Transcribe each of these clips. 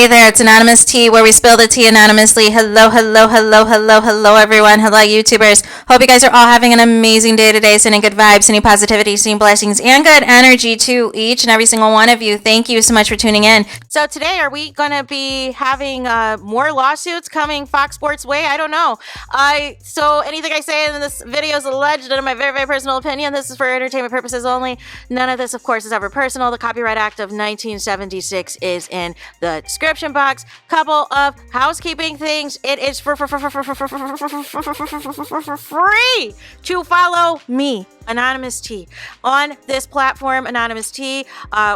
there, it's Anonymous Tea, where we spill the tea anonymously. Hello, hello, hello, hello, hello, everyone. Hello, YouTubers. Hope you guys are all having an amazing day today, sending good vibes, sending positivity, sending blessings, and good energy to each and every single one of you. Thank you so much for tuning in. So today, are we going to be having more lawsuits coming Fox Sports' way? I don't know. So anything I say in this video is alleged and in my very, very personal opinion. This is for entertainment purposes only. None of this, of course, is ever personal. The Copyright Act of 1976 is in the description box. Couple of housekeeping things. It is free to follow me, Anonymous T, on this platform, Anonymous T,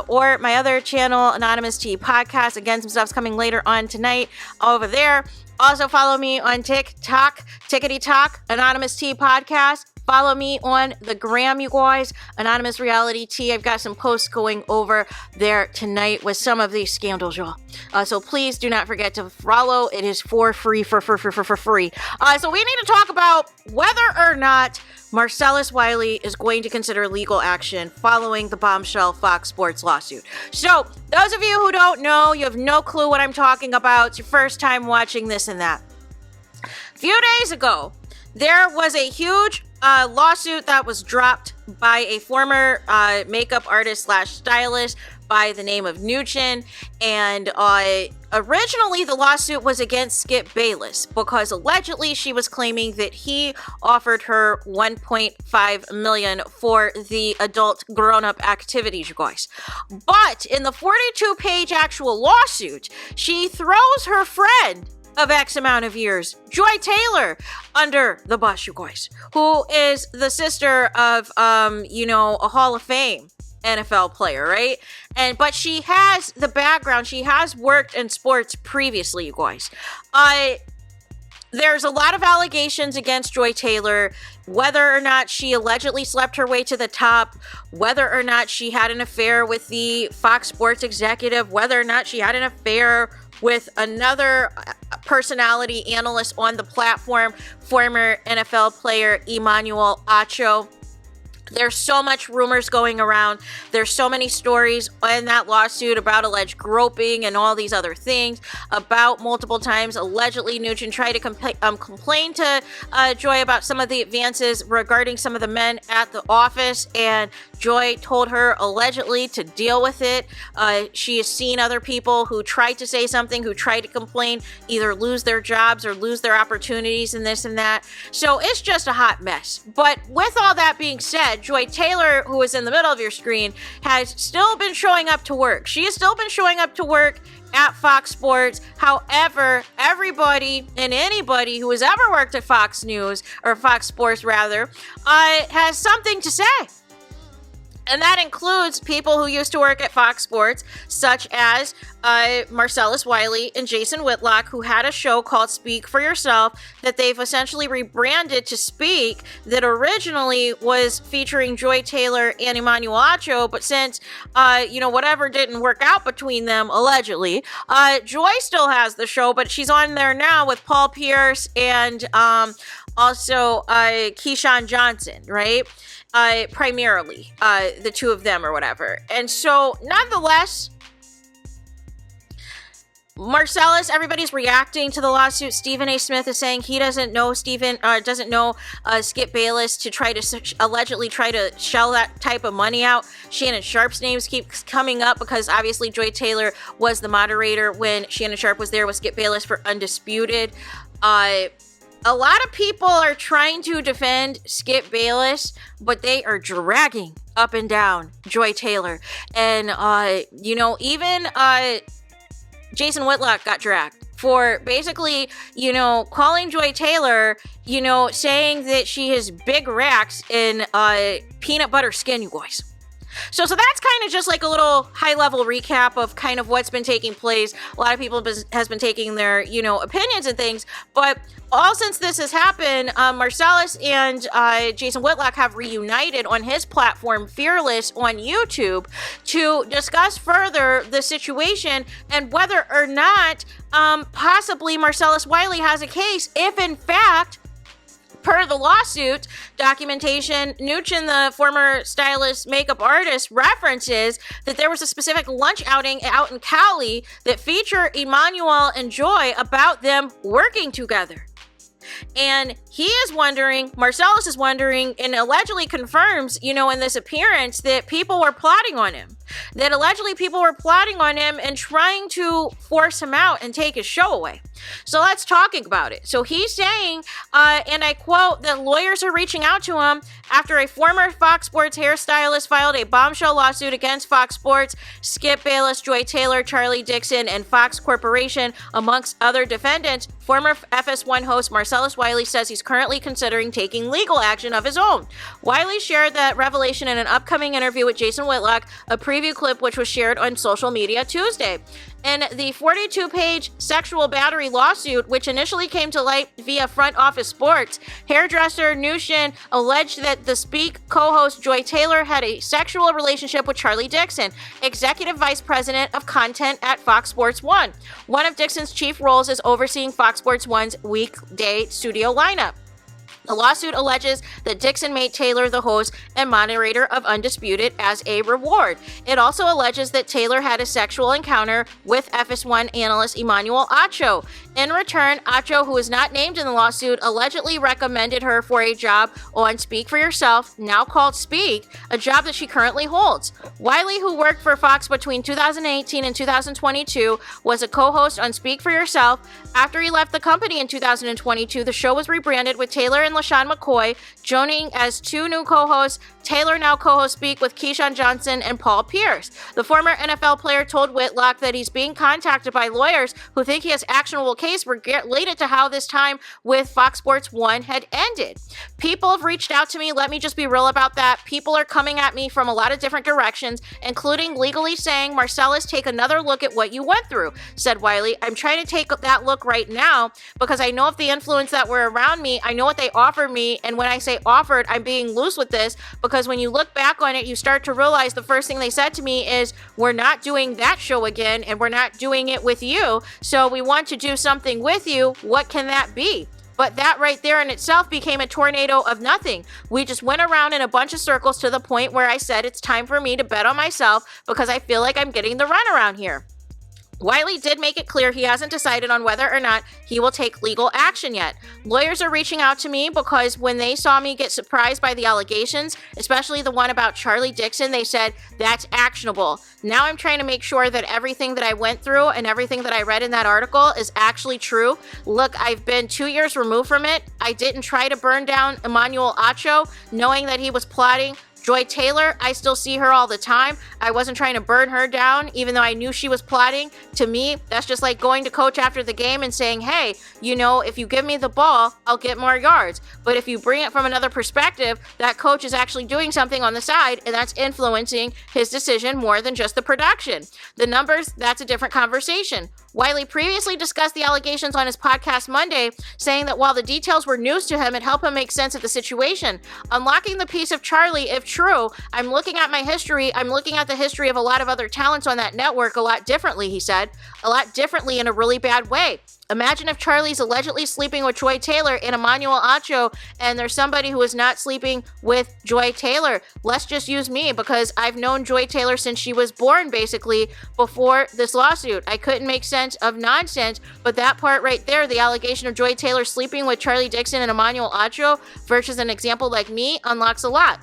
or my other channel, Anonymous T Podcast. Again, some stuff's coming later on tonight over there. Also follow me on TikTok, Tickety Talk, Anonymous T Podcast. Follow me on the gram, you guys, Anonymous Reality T. I've got some posts going over there tonight with some of these scandals, y'all. So please do not forget to follow. It is for free, for free. So we need to talk about whether or not Marcelus Wiley is going to consider legal action following the bombshell Fox Sports lawsuit. So those of you who don't know, you have no clue what I'm talking about. It's your first time watching this and that. A few days ago, there was a huge lawsuit that was dropped by a former makeup artist / stylist by the name of Nugent. And originally the lawsuit was against Skip Bayless because allegedly she was claiming that he offered her $1.5 million for the adult grown-up activities, you guys. But in the 42-page actual lawsuit, she throws her friend of X amount of years, Joy Taylor, under the bus, you guys, who is the sister of, a Hall of Fame NFL player, right? But she has the background. She has worked in sports previously, you guys. There's a lot of allegations against Joy Taylor, whether or not she allegedly slept her way to the top, whether or not she had an affair with the Fox Sports executive, whether or not she had an affair with another personality analyst on the platform, former NFL player EMMANUEL ACHO. There's so much rumors going around. There's so many stories in that lawsuit about alleged groping and all these other things. About multiple times, allegedly, Nugent tried to complain to Joy about some of the advances regarding some of the men at the office, and Joy told her allegedly to deal with it. She has seen other people who tried to say something, who tried to complain, either lose their jobs or lose their opportunities and this and that. So it's just a hot mess. But with all that being said, Joy Taylor, who is in the middle of your screen, has still been showing up to work. She has still been showing up to work at Fox Sports. However, everybody and anybody who has ever worked at Fox News, or Fox Sports rather, has something to say. And that includes people who used to work at Fox Sports, such as Marcelus Wiley and Jason Whitlock, who had a show called Speak for Yourself that they've essentially rebranded to Speak, that originally was featuring Joy Taylor and EMMANUEL ACHO. But since, whatever didn't work out between them, allegedly, Joy still has the show, but she's on there now with Paul Pierce and also Keyshawn Johnson, right? Primarily, the two of them or whatever. And so, nonetheless, Marcelus, everybody's reacting to the lawsuit. Stephen A. Smith is saying he doesn't know Skip Bayless to allegedly try to shell that type of money out. Shannon Sharp's names keep coming up because obviously Joy Taylor was the moderator when Shannon Sharp was there with Skip Bayless for Undisputed. A lot of people are trying to defend Skip Bayless, but they are dragging up and down Joy Taylor. And, even Jason Whitlock got dragged for basically, calling Joy Taylor, saying that she has big racks in peanut butter skin, you guys. So that's kind of just like a little high-level recap of kind of what's been taking place. A lot of people has been taking their, opinions and things. But all since this has happened, Marcelus and Jason Whitlock have reunited on his platform, Fearless, on YouTube, to discuss further the situation and whether or not possibly Marcelus Wiley has a case if, in fact, Per the lawsuit documentation, Nuchin, the former stylist makeup artist, references that there was a specific lunch outing out in Cali that featured Emmanuel and Joy about them working together. And he is wondering, Marcellus is wondering, and allegedly confirms, in this appearance that people were plotting on him. That allegedly people were plotting on him and trying to force him out and take his show away. So let's talk about it. So he's saying, and I quote, that lawyers are reaching out to him after a former Fox Sports hairstylist filed a bombshell lawsuit against Fox Sports, Skip Bayless, Joy Taylor, Charlie Dixon, and Fox Corporation, amongst other defendants. Former FS1 host Marcelus Wiley says he's currently considering taking legal action of his own. Wiley shared that revelation in an upcoming interview with Jason Whitlock, a preview clip which was shared on social media Tuesday. In the 42-page sexual battery lawsuit, which initially came to light via Front Office Sports, hairdresser Nuchin alleged that the Speak co-host Joy Taylor had a sexual relationship with Charlie Dixon, executive vice president of content at Fox Sports 1. One of Dixon's chief roles is overseeing Fox Sports 1's weekday studio lineup. The lawsuit alleges that Dixon made Taylor the host and moderator of Undisputed as a reward. It also alleges that Taylor had a sexual encounter with FS1 analyst EMMANUEL ACHO. In return, ACHO, who is not named in the lawsuit, allegedly recommended her for a job on Speak for Yourself, now called Speak, a job that she currently holds. Wiley, who worked for Fox between 2018 and 2022, was a co-host on Speak for Yourself. After he left the company in 2022, the show was rebranded with Taylor and LaShawn McCoy joining as two new co-hosts. Taylor now co-hosts Speak with Keyshawn Johnson and Paul Pierce. The former NFL player told Whitlock that he's being contacted by lawyers who think he has actionable case related to how this time with Fox Sports 1 had ended. People have reached out to me. Let me just be real about that. People are coming at me from a lot of different directions, including legally saying, Marcellus, take another look at what you went through, said Wiley. I'm trying to take that look right now because I know of the influence that were around me. I know what they offered me. And when I say offered, I'm being loose with this because when you look back on it, you start to realize the first thing they said to me is, we're not doing that show again and we're not doing it with you. So we want to do something with you. What can that be? But that right there in itself became a tornado of nothing. We just went around in a bunch of circles to the point where I said it's time for me to bet on myself because I feel like I'm getting the runaround here. Wiley did make it clear he hasn't decided on whether or not he will take legal action yet. Lawyers are reaching out to me because when they saw me get surprised by the allegations, especially the one about Charlie Dixon, they said, that's actionable. Now I'm trying to make sure that everything that I went through and everything that I read in that article is actually true. Look, I've been 2 years removed from it. I didn't try to burn down EMMANUEL ACHO, knowing that he was plotting. Joy Taylor, I still see her all the time. I wasn't trying to burn her down, even though I knew she was plotting. To me, that's just like going to coach after the game and saying, hey, if you give me the ball, I'll get more yards. But if you bring it from another perspective, that coach is actually doing something on the side, and that's influencing his decision more than just the production. The numbers, that's a different conversation. Wiley previously discussed the allegations on his podcast Monday, saying that while the details were news to him, it helped him make sense of the situation. Unlocking the piece of Charlie, if true, I'm looking at my history. I'm looking at the history of a lot of other talents on that network a lot differently, he said. A lot differently in a really bad way. Imagine if Charlie's allegedly sleeping with Joy Taylor and EMMANUEL ACHO, and there's somebody who is not sleeping with Joy Taylor. Let's just use me because I've known Joy Taylor since she was born, basically, before this lawsuit. I couldn't make sense of nonsense, but that part right there, the allegation of Joy Taylor sleeping with Charlie Dixon and EMMANUEL ACHO versus an example like me unlocks a lot.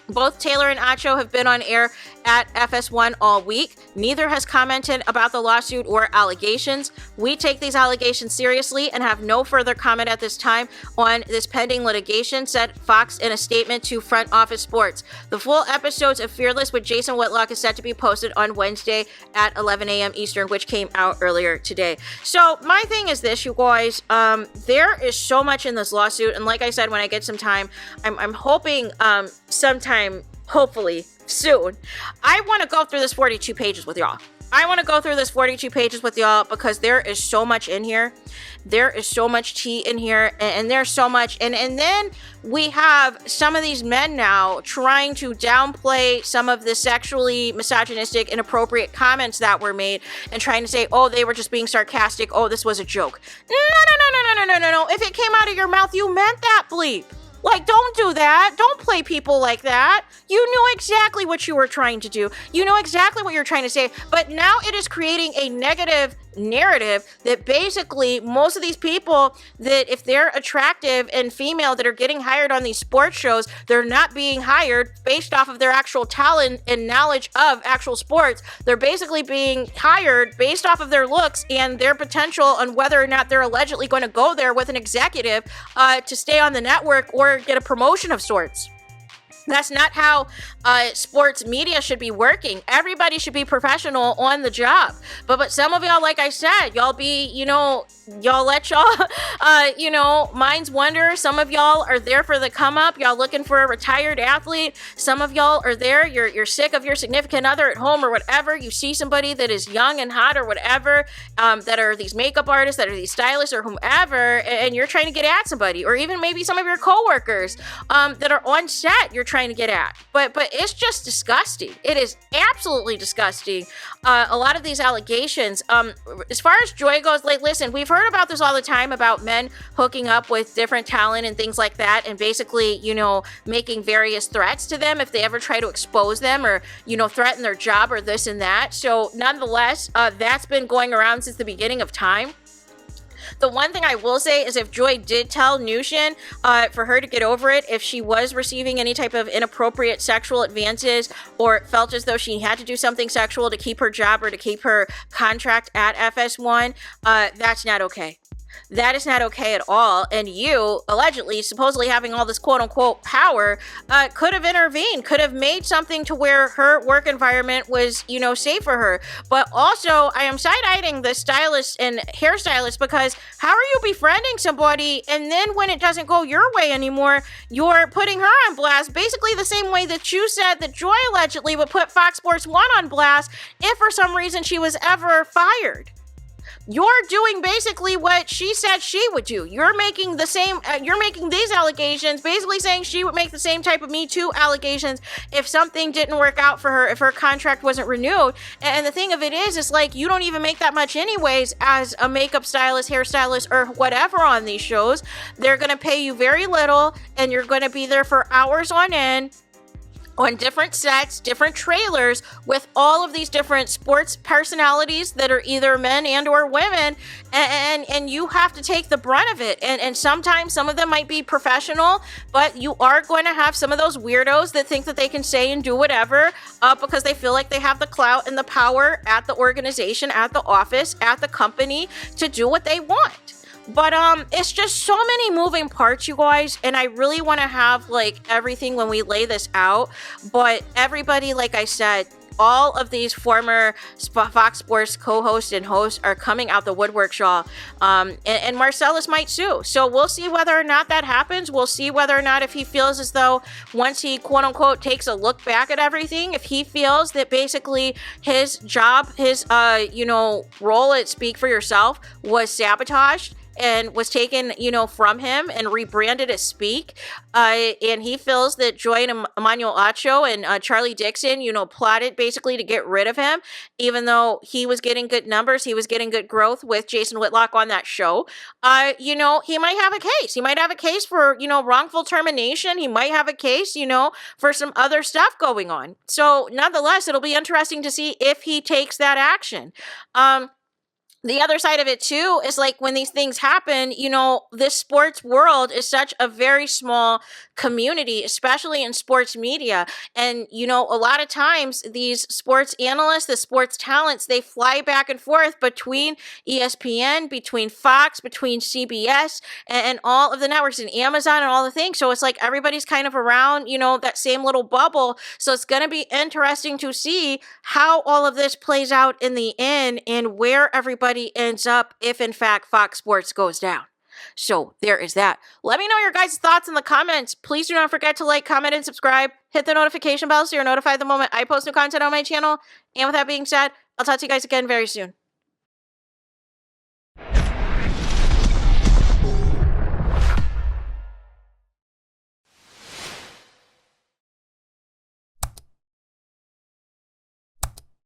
Both Taylor and ACHO have been on air at FS1 all week. Neither has commented about the lawsuit or allegations. We take these allegations seriously and have no further comment at this time on this pending litigation, said Fox in a statement to Front Office Sports. The full episodes of Fearless with Jason Whitlock is set to be posted on Wednesday at 11 a.m. Eastern, which came out earlier today. So my thing is this, you guys, there is so much in this lawsuit. And like I said, when I get some time, I'm hoping sometime, hopefully soon, I want to go through this 42 pages with y'all. I want to go through this 42 pages with y'all because there is so much in here. There is so much tea in here, and there's so much. And then we have some of these men now trying to downplay some of the sexually misogynistic, inappropriate comments that were made and trying to say, oh, they were just being sarcastic. Oh, this was a joke. No. If it came out of your mouth, you meant that, bleep. Like, don't do that. Don't play people like that. You knew exactly what you were trying to do. You know exactly what you're trying to say. But now it is creating a negative narrative that basically most of these people, that if they're attractive and female that are getting hired on these sports shows, they're not being hired based off of their actual talent and knowledge of actual sports. They're basically being hired based off of their looks and their potential on whether or not they're allegedly going to go there with an executive to stay on the network or get a promotion of sorts. That's not how sports media should be working. Everybody should be professional on the job. But some of y'all, like I said, y'all be, y'all let y'all, minds wander. Some of y'all are there for the come up. Y'all looking for a retired athlete. Some of y'all are there. You're sick of your significant other at home or whatever. You see somebody that is young and hot or whatever, that are these makeup artists, that are these stylists or whomever, and you're trying to get at somebody, or even maybe some of your coworkers that are on set. You're trying to get at, but it's just disgusting. It is absolutely disgusting. A lot of these allegations, as far as Joy goes, like, listen, we've heard about this all the time about men hooking up with different talent and things like that, and basically, making various threats to them if they ever try to expose them or, threaten their job or this and that. So nonetheless, that's been going around since the beginning of time. The one thing I will say is if Joy did tell Nushin for her to get over it, if she was receiving any type of inappropriate sexual advances or felt as though she had to do something sexual to keep her job or to keep her contract at FS1, that's not okay. That is not okay at all. And you, allegedly, supposedly having all this quote-unquote power, could have intervened, could have made something to where her work environment was, safe for her. But also, I am side-eyeing the stylist and hairstylist because how are you befriending somebody and then when it doesn't go your way anymore, you're putting her on blast, basically the same way that you said that Joy allegedly would put Fox Sports 1 on blast if for some reason she was ever fired. You're doing basically what she said she would do. You're making the same, you're making these allegations, basically saying she would make the same type of Me Too allegations if something didn't work out for her, if her contract wasn't renewed. And the thing of it is like, you don't even make that much anyways as a makeup stylist, hairstylist, or whatever on these shows. They're going to pay you very little, and you're going to be there for hours on end, on different sets, different trailers, with all of these different sports personalities that are either men and or women, and you have to take the brunt of it. And sometimes some of them might be professional, but you are going to have some of those weirdos that think that they can say and do whatever because they feel like they have the clout and the power at the organization, at the office, at the company to do what they want. But it's just so many moving parts, you guys, and I really want to have like everything when we lay this out. But everybody, like I said, all of these former Fox Sports co-hosts and hosts are coming out the woodwork, y'all. And Marcellus might sue. So we'll see whether or not that happens. We'll see whether or not if he feels as though once he quote unquote takes a look back at everything, if he feels that basically his job, his role at Speak for Yourself was sabotaged and was taken, from him and rebranded as Speak. And he feels that Joy and EMMANUEL ACHO and Charlie Dixon, plotted basically to get rid of him, even though he was getting good numbers, he was getting good growth with Jason Whitlock on that show. He might have a case. He might have a case for, wrongful termination. He might have a case, for some other stuff going on. So nonetheless, it'll be interesting to see if he takes that action. The other side of it too is like when these things happen, this sports world is such a very small community, especially in sports media. And, a lot of times these sports analysts, the sports talents, they fly back and forth between ESPN, between Fox, between CBS, and all of the networks and Amazon and all the things. So it's like everybody's kind of around, that same little bubble. So it's going to be interesting to see how all of this plays out in the end and where everybody ends up if in fact Fox Sports goes down. So there is that. Let me know your guys' thoughts in the comments. Please do not forget to like, comment, and subscribe. Hit the notification bell so you're notified the moment I post new content on my channel. And with that being said, I'll talk to you guys again very soon.